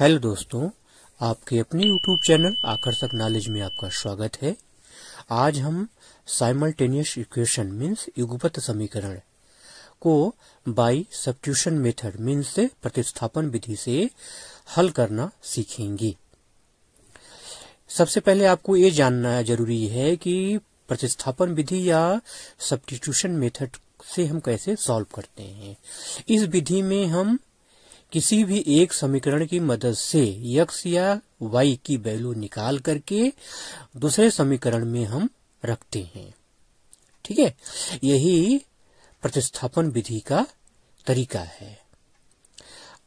Hello दोस्तों, आपके अपने YouTube चैनल आकर्षक नॉलेज में आपका स्वागत है। आज हम साइमल्टेनियस इक्वेशन मीन्स युगपत समीकरण को बाय सब्स्टिट्यूशन मेथड मीन्स प्रतिस्थापन विधि से हल करना सीखेंगे। सबसे पहले आपको ये जानना जरूरी है कि प्रतिस्थापन विधि या सब्स्टिट्यूशन मेथड से हम कैसे सॉल्व करते हैं। इस विधि में हम किसी भी एक समीकरण की मदद से x या y की वैल्यू निकाल करके दूसरे समीकरण में हम रखते हैं। ठीक है, यही प्रतिस्थापन विधि का तरीका है।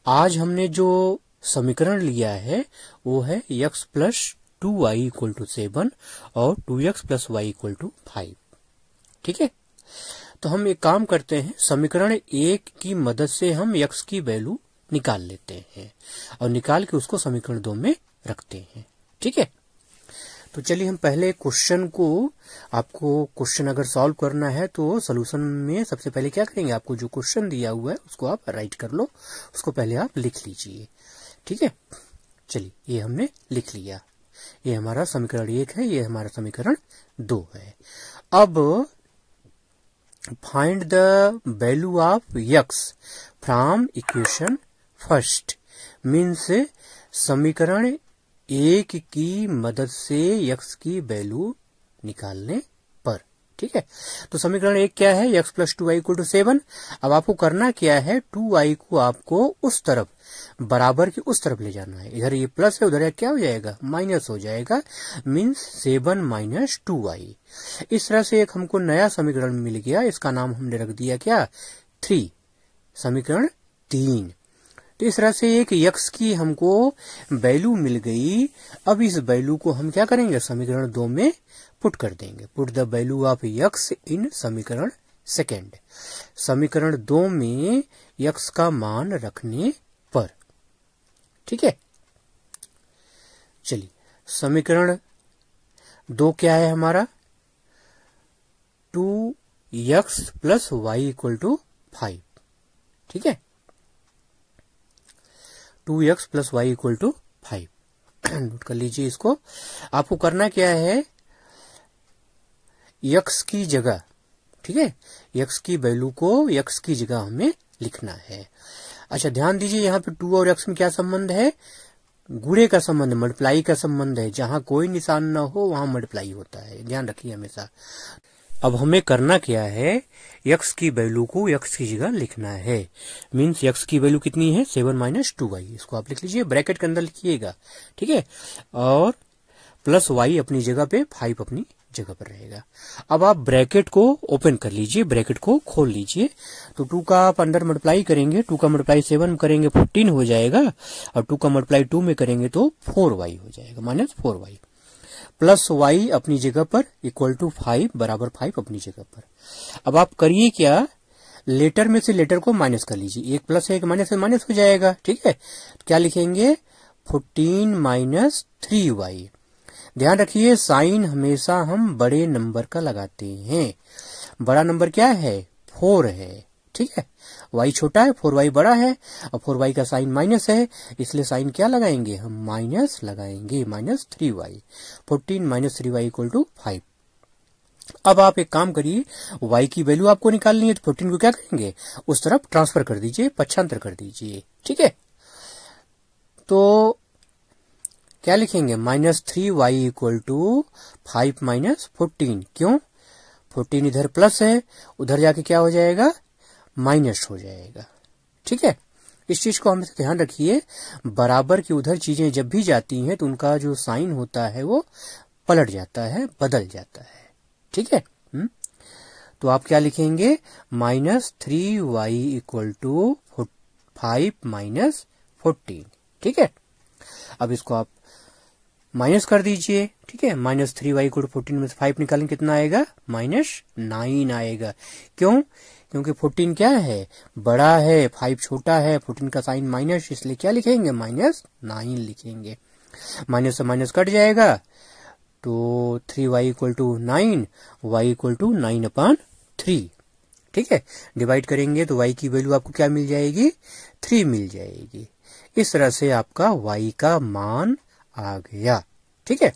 आज हमने जो समीकरण लिया है वो है x plus 2y equal to 7 और 2x plus y equal to 5। ठीक है, तो हम एक काम करते हैं, समीकरण एक की मदद से हम x की वैल्यू निकाल लेते हैं और निकाल के उसको समीकरण 2 में रखते हैं। ठीक है, तो चलिए हम पहले क्वेश्चन को, आपको क्वेश्चन अगर सॉल्व करना है तो सॉल्यूशन में सबसे पहले क्या करेंगे, आपको जो क्वेश्चन दिया हुआ है उसको आप राइट कर लो, उसको पहले आप लिख लीजिए। ठीक है, चलिए ये हमने लिख लिया, ये हमारा समीकरण 1 है, ये हमारा समीकरण 2 है। अब find the value of x from equation first means समीकरण 1 की मदद से x की वैल्यू निकालने पर। ठीक है, तो समीकरण 1 क्या है, x plus 2y equal to 7। अब आपको करना क्या है, 2y को आपको उस तरफ, बराबर की उस तरफ ले जाना है। इधर ये प्लस है, उधर क्या हो जाएगा, माइनस हो जाएगा, मीन्स 7 माइनस 2y। इस तरह से एक हमको नया समीकरण मिल गया, इसका नाम हमने रख दिया क्या, 3, समीकरण 3। तो इस तरह से एक x की हमको वैल्यू मिल गई। अब इस वैल्यू को हम क्या करेंगे, समीकरण 2 में पुट कर देंगे। Put the value of x इन समीकरण सेकेंड, समीकरण 2 में x का मान रखने पर। ठीक है, चलिए समीकरण 2 क्या है हमारा, 2x plus y equal to 5। ठीक है, 2x plus y equal to 5 note कर लीजिए इसको। आपको करना क्या है, x की जगह, ठीक है, x की वैल्यू को x की जगह हमें लिखना है। अच्छा ध्यान दीजिए, यहाँ पे 2 और x में क्या संबंध है, गुणे का संबंध, मल्टीप्लाई का संबंध है। जहां कोई निशान ना हो वहां मल्टीप्लाई होता है, ध्यान रखिए हमेशा। अब हमें करना क्या है, x की वैल्यू को x की जगह लिखना है। मीन्स x की वैल्यू कितनी है, 7 माइनस 2y, इसको आप लिख लीजिए, ब्रैकेट के अंदर लिखिएगा। ठीक है, और प्लस y अपनी जगह पे, 5 अपनी जगह पर रहेगा। अब आप ब्रैकेट को ओपन कर लीजिए, ब्रैकेट को खोल लीजिए। तो 2 का आप अंदर मल्टीप्लाई करेंगे, 2 का मल्टीप्लाई 7 करेंगे 14 हो जाएगा, और 2 का मल्टीप्लाई 2 में करेंगे तो 4y हो जाएगा, माइनस 4y प्लस y अपनी जगह पर इक्वल टू 5 बराबर 5 अपनी जगह पर। अब आप करिए क्या, लेटर में से लेटर को माइनस कर लीजिए, एक प्लस है एक माइनस है, माइनस हो जाएगा। ठीक है, तो क्या लिखेंगे, 14 माइनस 3y। ध्यान रखिए, साइन हमेशा हम बड़े नंबर का लगाते हैं। बड़ा नंबर क्या है, 4 है। ठीक है, y छोटा है, 4y बड़ा है, और 4y का साइन माइनस है, इसलिए साइन क्या लगाएंगे, हम माइनस लगाएंगे, minus 3y। 14 minus 3y equal to 5। अब आप एक काम करिए, y की वैल्यू आपको निकालनी है, तो 14 को क्या करेंगे, उस तरफ ट्रांसफर कर दीजिए, पक्षांतर कर दीजिए। ठीक है, तो क्या लिखेंगे, minus 3y equal to 5 minus 14। क्यों, 14 इधर प्लस है, उधर जाके क्या हो जाएगा, माइनस हो जाएगा। ठीक है, इस चीज को हमेशा ध्यान रखिए, बराबर की उधर चीजें जब भी जाती हैं तो उनका जो साइन होता है वो पलट जाता है, बदल जाता है। ठीक है, तो आप क्या लिखेंगे, minus 3y equal to 5 minus 14। ठीक है, अब इसको आप माइनस कर दीजिए। ठीक है, माइनस 3y इक्वल टू 14 में से 5 निकालेंगे, कितना आएगा, माइनस 9 आएगा। क्यों, क्योंकि 14 क्या है, बड़ा है, 5 छोटा है, 14 का साइन माइनस, इसलिए क्या लिखेंगे, माइनस 9 लिखेंगे। माइनस से माइनस कट जाएगा, तो 3y equal to 9, y equal to 9/3। ठीक है, डिवाइड करेंगे तो y की वैल्यू आपको क्या मिल जाएगी, 3 मिल जाएगी। इस तरह से आपका y का मान आ गया। ठीक है,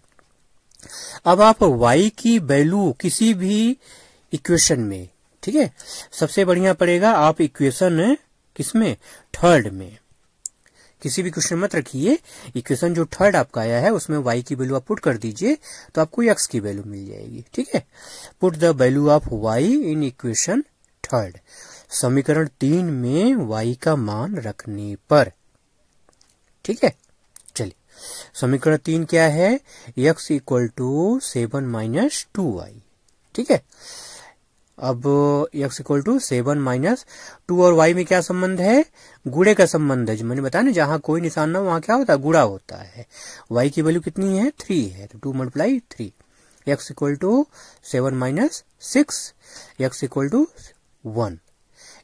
अब आप y की वैल्यू किसी भी इक्वेशन में, ठीक है, सबसे बढ़िया पड़ेगा आप इक्वेशन किसमें, थर्ड में, किसी भी क्वेश्चन मत रखिए, इक्वेशन जो थर्ड आपका आया है उसमें y की वैल्यू आप पुट कर दीजिए तो आपको x की वैल्यू मिल जाएगी। ठीक है, put the value of y in equation third, समीकरण 3 में y का मान रखने पर। ठीक है, चलिए समीकरण 3 क्या है, x equal to 7 minus 2y। ठीक है, अब x इक्वल टू 7 माइनस 2 और y में क्या संबंध है, गुणे का संबंध है। जो मैंने बताया ना, जहां कोई निशान ना वहां क्या होता है, गुणा होता है। y की वैल्यू कितनी है, 3 है, तो 2 multiply 3, x equal to 7 minus 6, x equal to 1।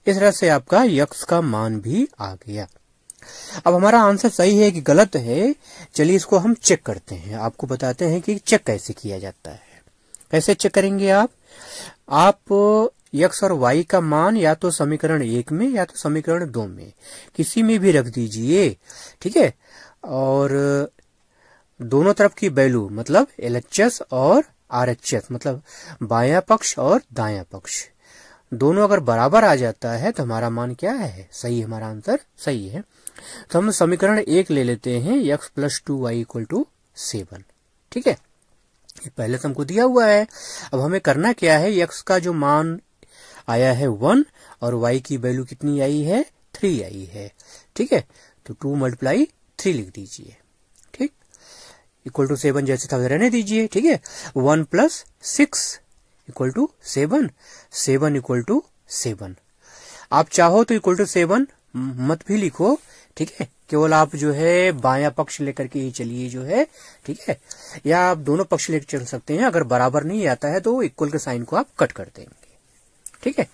इस तरह से आपका x का मान भी आ गया। अब हमारा आंसर सही है कि गलत है, चलिए इसको हम चेक करते हैं, आपको बताते हैं कि चेक कैसे किया जाता है। कैसे चेक करेंगे आप x और y का मान या तो समीकरण 1 में या तो समीकरण 2 में किसी में भी रख दीजिए। ठीक है, और दोनों तरफ की वैल्यू मतलब LHS और RHS मतलब बायां पक्ष और दायां पक्ष दोनों अगर बराबर आ जाता है तो हमारा मान क्या है, सही, हमारा आंसर सही है। तो हम समीकरण 1 ले लेते हैं, x plus 2y equal to 7। ठीक है, ये पहले से हमको दिया हुआ है। अब हमें करना क्या है, x का जो मान आया है 1 और y की वैल्यू कितनी आई है, 3 आई है। ठीक है, तो 2 मल्टीप्लाई 3 लिख दीजिए। ठीक, इक्वल टू 7 जैसे था रहने दीजिए। ठीक है, 1 plus 6 equal to 7, 7 equal to 7। आप चाहो तो इक्वल टू 7 मत भी लिखो। ठीक है, केवल आप जो है बायां पक्ष लेकर के ही चलिए जो है। ठीक है, या आप दोनों पक्ष लेकर चल सकते हैं, अगर बराबर नहीं आता है तो इक्वल के साइन को आप कट कर देंगे। ठीक है,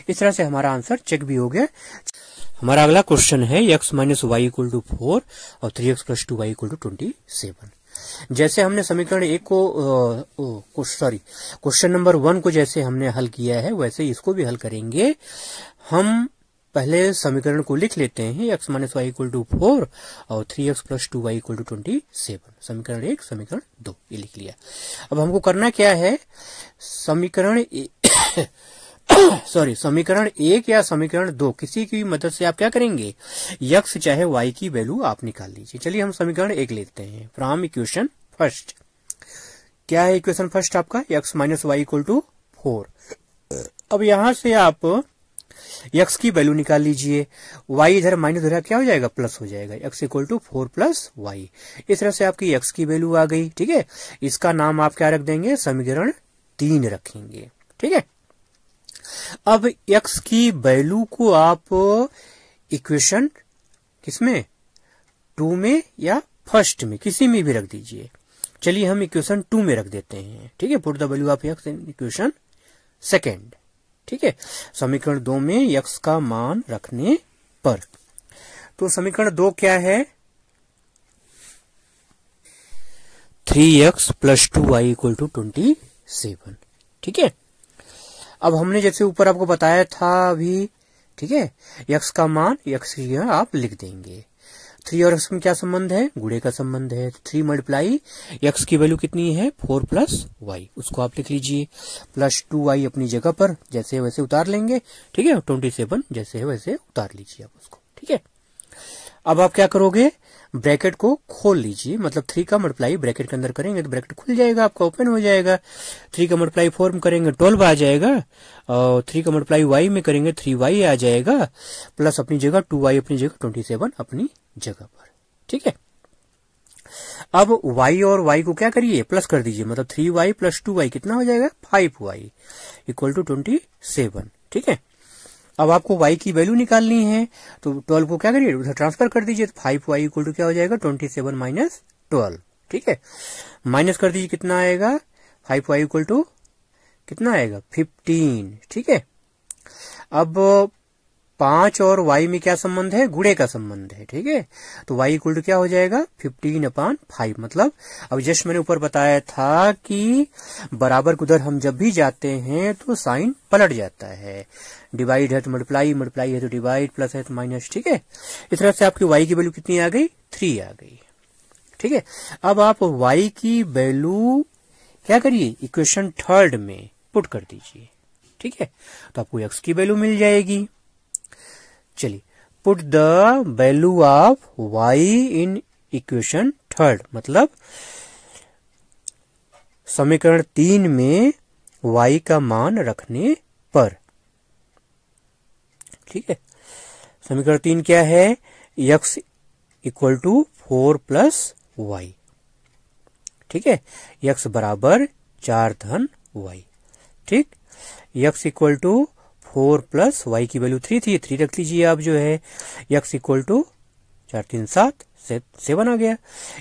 इस तरह से हमारा आंसर चेक भी हो गया। हमारा अगला क्वेश्चन है x minus Y equal to 4 और 3x plus 2y equal to 27। जैसे हमने समीकरण 1 को क्वेश्चन नंबर 1 को जैसे हमने हल किया है वैसे इसको भी हल करेंगे। हम पहले समीकरण को लिख लेते हैं, x minus Y equal to 4 और 3x plus 2y equal to 27। समीकरण 1 समीकरण 2 ये लिख लिया। अब हमको करना क्या है, समीकरण समीकरण 1 या समीकरण 2 किसी की मदद से आप क्या करेंगे, x चाहे y की वैल्यू आप निकाल लीजिए। चलिए हम समीकरण 1 लेते हैं, फ्रॉम इक्वेशन फर्स्ट। क्या है इक्वेशन फर्स्ट आपका, x minus Y equal to 4। अब यहां से आप x की वैल्यू निकाल लीजिए, y इधर माइनस इधर क्या हो जाएगा, प्लस हो जाएगा, x equal to 4 plus Y. इस तरह से आपकी x की वैल्यू आ गई। ठीक है, इसका नाम आप क्या रख देंगे, समीकरण 3 रखेंगे। ठीक है, अब x की वैल्यू को आप इक्वेशन किसमें, 2 में या फर्स्ट में किसी में भी रख दीजिए। चलिए हम इक्वेशन 2 में रख देते हैं। ठीक है, put the value of x in equation second. ठीक है, समीकरण 2 में x का मान रखने पर। तो समीकरण 2 क्या है, 3x plus 2y equal to 27। ठीक है, अब हमने जैसे ऊपर आपको बताया था अभी। ठीक है, x का मान x की जगह आप लिख देंगे। 3 और x में क्या संबंध है, गुणे का संबंध है। 3 मल्टीप्लाई x की वैल्यू कितनी है, 4 प्लस वाई, उसको आप लिख लीजिए। प्लस 2y अपनी जगह पर जैसे है वैसे उतार लेंगे। ठीक है, 27 जैसे है वैसे उतार लीजिए आप उसको। ठीक है, अब आप क्या करोगे, ब्रैकेट को खोल लीजिए, मतलब 3 का मल्टीप्लाई ब्रैकेट के अंदर करेंगे तो ब्रैकेट खुल जाएगा, आपका ओपन हो जाएगा। 3 का मल्टीप्लाई 4 में करेंगे 12 आ जाएगा, और 3 का मल्टीप्लाई y में करेंगे 3y आ जाएगा, प्लस अपनी जगह 2y अपनी जगह 27 अपनी जगह पर। ठीक है, अब y और y को क्या करिए, प्लस कर दीजिए, मतलब 3y प्लस 2y कितना हो जाएगा, 5y इक्वल टू 27। ठीक है, अब आपको y की वैल्यू निकालनी है तो 12 को क्या करिए, उधर ट्रांसफर कर दीजिए, तो 5y इक्वल टू क्या हो जाएगा, 27 माइनस 12। ठीक है, माइनस कर दीजिए, कितना आएगा, 5y इक्वल टू कितना आएगा, 15। ठीक है, अब 5 और y में क्या संबंध है, गुणे का संबंध है, ठीक है। तो y इक्वल टू क्या हो जाएगा 15/5, मतलब अब जस्ट मैंने ऊपर बताया था कि बराबर के उधर हम जब भी जाते हैं तो साइन पलट जाता है, डिवाइड है तो मल्टीप्लाई, मल्टीप्लाई है तो डिवाइड, प्लस है तो माइनस, ठीक है। इस तरह से आपकी y की वैल्यू कितनी आ गई, 3 आ गई, ठीक है। अब आप y की वैल्यू क्या करिए, इक्वेशन थर्ड में पुट कर दीजिए, ठीक है, तो आपको x की वैल्यू मिल जाएगी। चलिए, put the value of y in equation third, मतलब समीकरण 3 में y का मान रखने पर, ठीक है। समीकरण 3 क्या है, x equal to 4 plus Y, ठीक है। x बराबर 4 धन y, ठीक। x equal to 4 plus Y की वैल्यू 3 थी, 3 रख लीजिए आप जो है, x इक्वल टू 4 3 7 7 आ गया।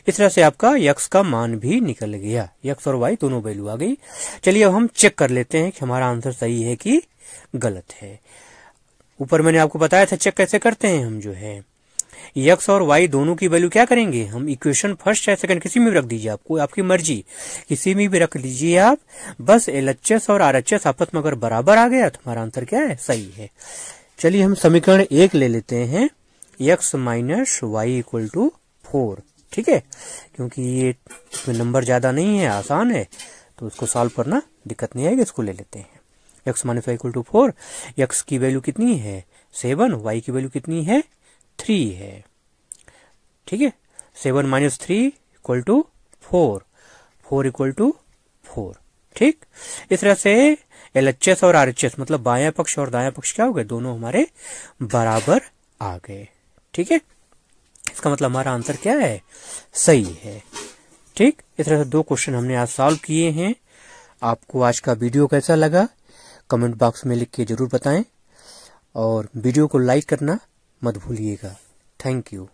इस तरह से आपका x का मान भी निकल गया, x और y दोनों वैल्यू आ गई। चलिए अब हम चेक कर लेते हैं कि हमारा आंसर सही है कि गलत है। ऊपर मैंने आपको बताया था चेक कैसे करते हैं हम जो है, x और y दोनों की वैल्यू क्या करेंगे, हम इक्वेशन फर्स्ट या सेकंड किसी में भी रख दीजिए, आपको आपकी मर्जी, किसी में भी रख लीजिए आप, बस LHS और RHS आपस में अगर बराबर आ गया तो हमारा आंसर क्या है, सही है। चलिए हम समीकरण 1 ले लेते हैं, x minus Y equal to 4, ठीक है, क्योंकि ये इसमें नंबर ज्यादा नहीं है, आसान है, तो उसको सॉल्व करना दिक्कत नहीं आएगी, इसको ले लेते हैं। x minus Y equal to 4, x की वैल्यू कितनी है 7, y की वैल्यू कितनी है 3 है, ठीक है। 7 minus 3 equal to 4, 4 equal to 4, ठीक। इस तरह से LHS और RHS मतलब बायां पक्ष और दायां पक्ष क्या हो गए, दोनों हमारे बराबर आ गए, ठीक है। इसका मतलब हमारा आंसर क्या है, सही है, ठीक। इस तरह से 2 क्वेश्चन हमने आज सॉल्व किए हैं। आपको आज का वीडियो कैसा लगा कमेंट बॉक्स में लिख के जरूर बताएं, और वीडियो को लाइक करना मत भूलिएगा। Thank you.